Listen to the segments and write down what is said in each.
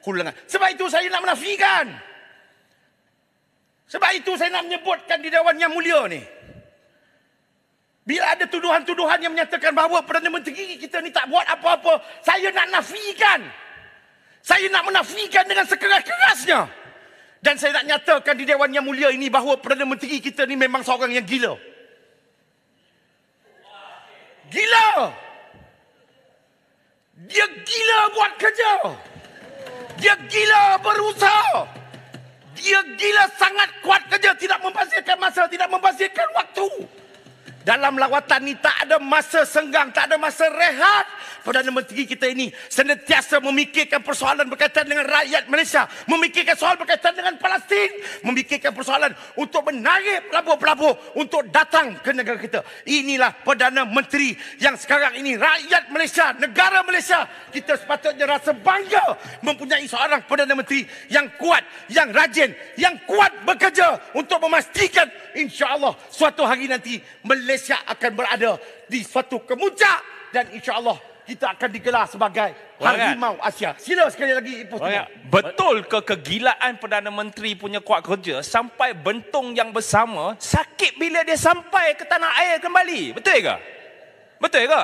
Hulangan. Sebab itu saya nak menafikan. Sebab itu saya nak menyebutkan di Dewan Yang Mulia ni. Bila ada tuduhan-tuduhan yang menyatakan bahawa Perdana Menteri kita ni tak buat apa-apa, saya nak nafikan. Saya nak menafikan dengan sekeras-kerasnya. Dan saya nak nyatakan di Dewan Yang Mulia ini bahawa Perdana Menteri kita ni memang seorang yang gila. Gila. Dia gila buat kerja. Dia gila berusaha. Dia gila sangat kuat kerja. Tidak membazirkan masa, tidak membazirkan waktu. Dalam lawatan ni tak ada masa senggang, tak ada masa rehat. Perdana Menteri kita ini senantiasa memikirkan persoalan berkaitan dengan rakyat Malaysia, memikirkan soal berkaitan dengan Palestin, memikirkan persoalan untuk menarik pelabur-pelabur untuk datang ke negara kita. Inilah Perdana Menteri yang sekarang ini rakyat Malaysia, negara Malaysia, kita sepatutnya rasa bangga mempunyai seorang Perdana Menteri yang kuat, yang rajin, yang kuat bekerja untuk memastikan insya-Allah suatu hari nanti Malaysia akan berada di suatu kemuncak dan insya-Allah kita akan digelar sebagai harimau Asia. Sila sekali lagi. Betul ke kegilaan Perdana Menteri punya kuat kerja sampai bentung yang bersama sakit bila dia sampai ke tanah air kembali? Betul ke? Betul ke?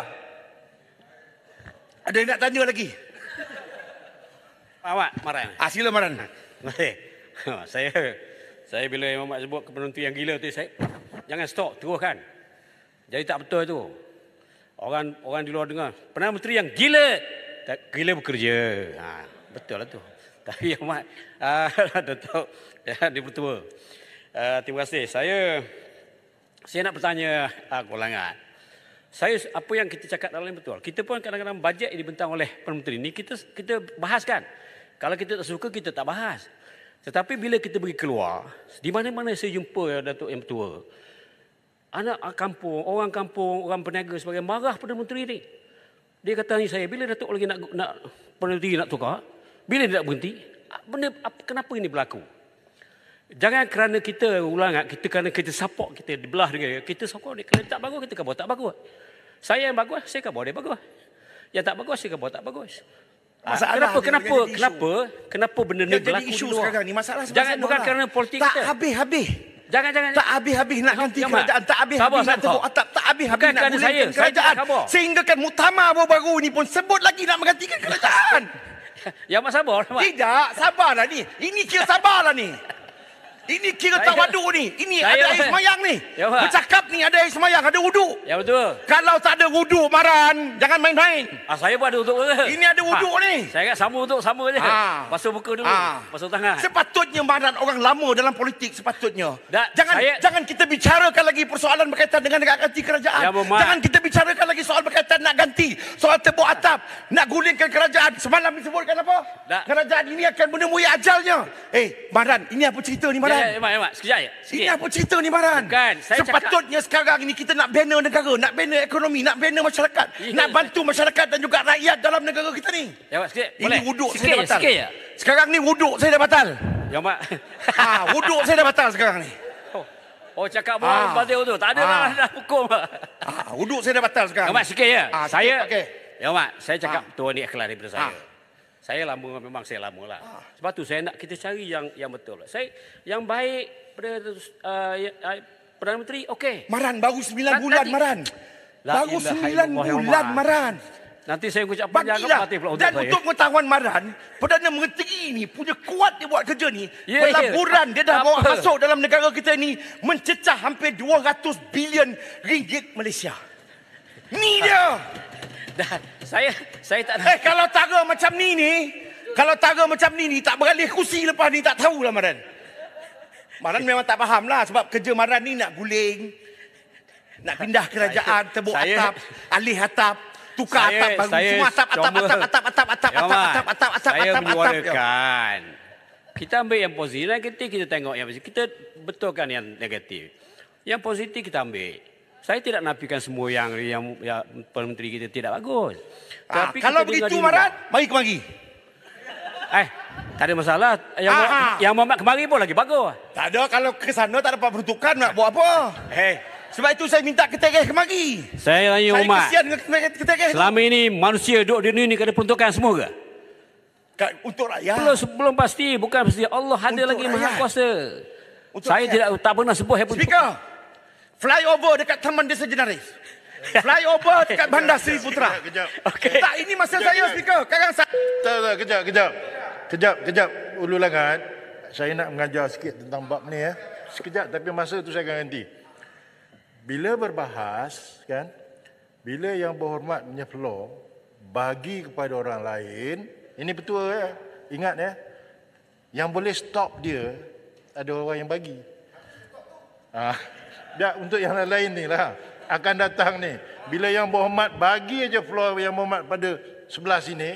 Ada yang nak tanya lagi? Awak Maran. Sila Maran. Saya bila Imam Mat sebut Perdana Menteri yang gila tu, saya jangan stop, teruskan. Jadi tak betul tu. Orang di luar dengar Perdana Menteri yang gila, gila bekerja. Betul lah tu. Tapi yang Mat Datuk dia bertua. Terima kasih. Saya nak bertanya golongan. Apa yang kita cakap dalam ini betul. Kita pun kadang-kadang bajet yang dibentang oleh Perdana Menteri ni kita bahaskan. Kalau kita tak suka kita tak bahas. Tetapi bila kita pergi keluar, di mana-mana saya jumpa Datuk yang bertua, anak kampung, orang peniaga sebagai marah Perdana Menteri ni. Dia kata ni saya, bila Datuk lagi nak Perdana Menteri nak tukar, bila dia nak berhenti, kenapa ini berlaku? Jangan kerana kita kerana kita support kita dibelah dengan kita support dia. Kalau tak bagus kita kata tak bagus. Saya yang bagus, saya kata dia bagus. Yang tak bagus, saya kata tak bagus. Kenapa benda ni berlaku isu sekarang ni? Masalah jangan bukan kerana politik kita. Tak habis-habis. Jangan. Tak habis-habis nak ganti kerajaan. Tak habis-habis nak tepuk atap. Tak habis-habis nak gulingkan kerajaan. Sehingga kan muktamar baru-baru ni pun sebut lagi nak menggantikan kerajaan. Yang Mak sabar. Tidak, sabarlah ni. Ini kira sabarlah ni. Ini kira tawadu ni. Ini ada air semayang ni. Bercakap ni ada air semayang, ada wuduk. Ya betul. Kalau tak ada wuduk Maran, jangan main-main. Saya pun ada wuduk. Ini ada wuduk ni. Saya kat sama wuduk sama je. Basuh muka dulu. Basuh tangan. Sepatutnya Maran orang lama dalam politik sepatutnya. Jangan kita bicarakan lagi persoalan berkaitan dengan nak ganti kerajaan. Jangan kita bicarakan lagi soal berkaitan nak ganti, soal tepuk atap, nak gulingkan kerajaan. Semalam disebutkan apa? Kerajaan ini akan menemui ajalnya. Maran, ini apa cerita ni Maran? Mak, sekejap je. Ini apa cerita ni Maran? Bukan, sepatutnya sekarang ini kita nak bina negara, nak bina ekonomi, nak bina masyarakat, nak bantu masyarakat dan juga rakyat dalam negara kita ni. Ya Mak, sikit. Ini wuduk saya dah batal. Sikit je. Sekarang ni wuduk saya dah batal. Ya Mak. Wuduk saya dah batal sekarang ni. Cakap bohong batil tu. Tak ada dah hukum. Wuduk saya dah batal sekarang. Ya Mak, sikit je. Ya Mak, saya cakap tuan ni ikhlas daripada saya. Saya lama, memang saya lama lah. Sebab tu saya nak kita cari yang betul. Saya yang baik Perdana Menteri, okey. Maran, baru 9 bulan Maran. Baru 9 bulan Maran. Nanti saya ucap panjang pula dan untuk pengetahuan Maran, Perdana Menteri ni punya kuat dia buat kerja ni. Pelaburan dia dah bawa masuk dalam negara kita ni mencecah hampir 200 bilion ringgit Malaysia. Ni dia. Dan saya tak nak. Kalau tara macam ni tak beralih kursi lepas ni tak tahulah Maran. Maran memang tak faham lah sebab kerja Maran ni nak guling, nak pindah kerajaan, tebuk atap, alih atap, tukar atap baru, semua atap. Saya menyuarakan. Kita ambil yang positif, negatif kita tengok yang positif. Kita betulkan yang negatif. Yang positif kita ambil. Saya tidak nafikan semua yang Perdana Menteri kita tidak bagus. Tapi kalau begitu Maran, mari kemari. Tak ada masalah. Yang Muhammad kemari pun lagi bagus. Tak ada, kalau ke sana tak dapat peruntukan nak buat apa? Sebab itu saya minta ketegeh kemari. Saya tanya Muhammad. Saya kesian dengan ketegeh. Selama ini manusia duduk di dunia ni kena peruntukan semua ke? Untuk rakyat. Belum pasti, bukan pasti. Allah ada Untuk lagi Maha rakyat. Kuasa. Untuk Saya tak pernah sebut Speaker, flyover dekat Taman Desa Jenaris. Flyover dekat Bandar Seri Putra. Kejap. Okey. Tak, ini masa saya, Speaker. Kakak saya. Tak, kejap. Ululangan. Saya nak mengajar sikit tentang bab ni ya. Sekejap, tapi masa tu saya akan ganti. Bila berbahas, kan, bila yang berhormat punya floor bagi kepada orang lain, ini betul ya. Ingat ya. Yang boleh stop dia ada orang yang bagi. Untuk yang lain ni lah akan datang ni. Bila yang berhormat bagi aja floor yang berhormat pada sebelah sini,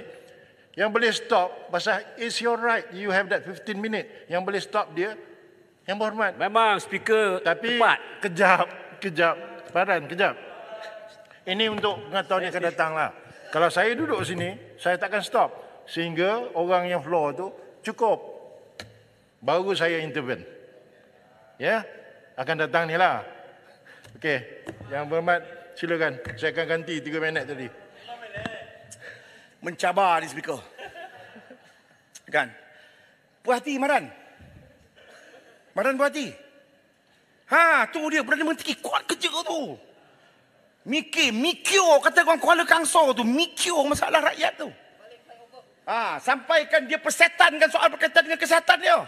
yang boleh stop pasal it's your right, you have that 15 minute. Yang boleh stop dia yang berhormat. memang speaker Tapi tepat. kejap. Farhan, kejap. Ini untuk pengetahuan yang akan datang lah. Kalau saya duduk sini, saya takkan stop. Sehingga orang yang floor tu cukup. Baru saya intervene. Ya? Akan datang ni lah. Okey. Yang berhormat, silakan. Saya akan ganti 3 minit tadi. Mencabar ni, Speaker. Kan? Puas hati, Maran puas hati. Tu dia, Perdana Menteri kuat kerja tu. Mikir kata orang Kuala Kangsar tu, mikir masalah rakyat tu. Sampaikan dia persetankan soal berkaitan dengan kesihatan dia.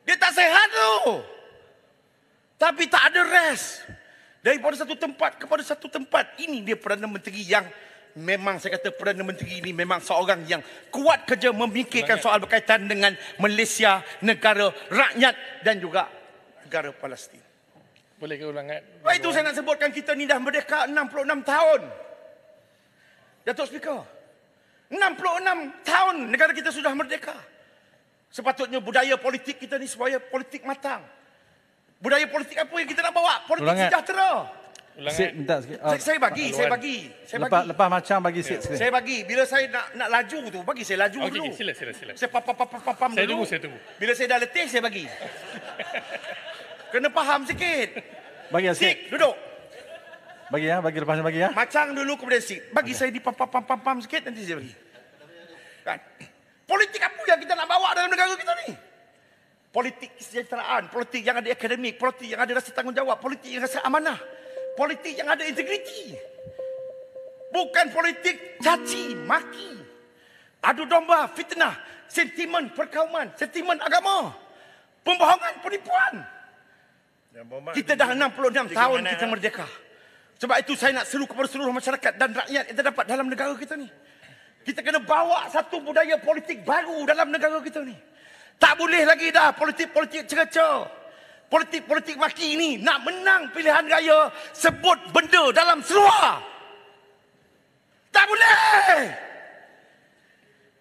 Dia tak sihat tu. Tapi tak ada rest. Daripada satu tempat kepada satu tempat. Ini dia Perdana Menteri yang memang saya kata Perdana Menteri ini memang seorang yang kuat kerja memikirkan soal berkaitan dengan Malaysia, negara rakyat dan juga negara Palestin. Boleh ke ulangan? Sebab itu saya nak sebutkan kita ni dah merdeka 66 tahun. Datuk Speaker, 66 tahun negara kita sudah merdeka. Sepatutnya budaya politik kita ni supaya politik matang. Budaya politik apa yang kita nak bawa? Politik sejahtera. Ulangan. Minta sikit. Saya bagi. Lepas macam bagi sikit sekali. Saya bagi. Bila saya nak laju tu, bagi saya laju dulu. Okey, sila. Saya pam dulu. Saya tunggu. Bila saya dah letih, saya bagi. Kena faham sikit. Bagi sikit. Sik, duduk. Bagi lepas ni bagi ya. Macang dulu kemudian sik. Bagi saya di pam sikit, nanti saya bagi. Kan? Politik apa yang kita nak bawa dalam negara kita ni? Politik kesejahteraan, politik yang ada akademik, politik yang ada rasa tanggungjawab, politik yang rasa amanah, politik yang ada integriti. Bukan politik caci, maki, adu domba, fitnah, sentimen perkauman, sentimen agama, pembohongan, penipuan. Kita dah 66 tahun kita merdeka. Sebab itu saya nak seru kepada seluruh masyarakat dan rakyat yang terdapat dalam negara kita ni. Kita kena bawa satu budaya politik baru dalam negara kita ni. Tak boleh lagi dah politik-politik cerca. Politik-politik maki ni nak menang pilihan raya sebut benda dalam seluar. Tak boleh.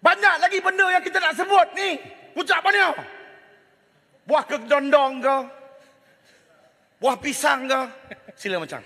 Banyak lagi benda yang kita nak sebut ni. Ucap mana? Buah kedondong ke? Buah pisang ke? Sila Macang.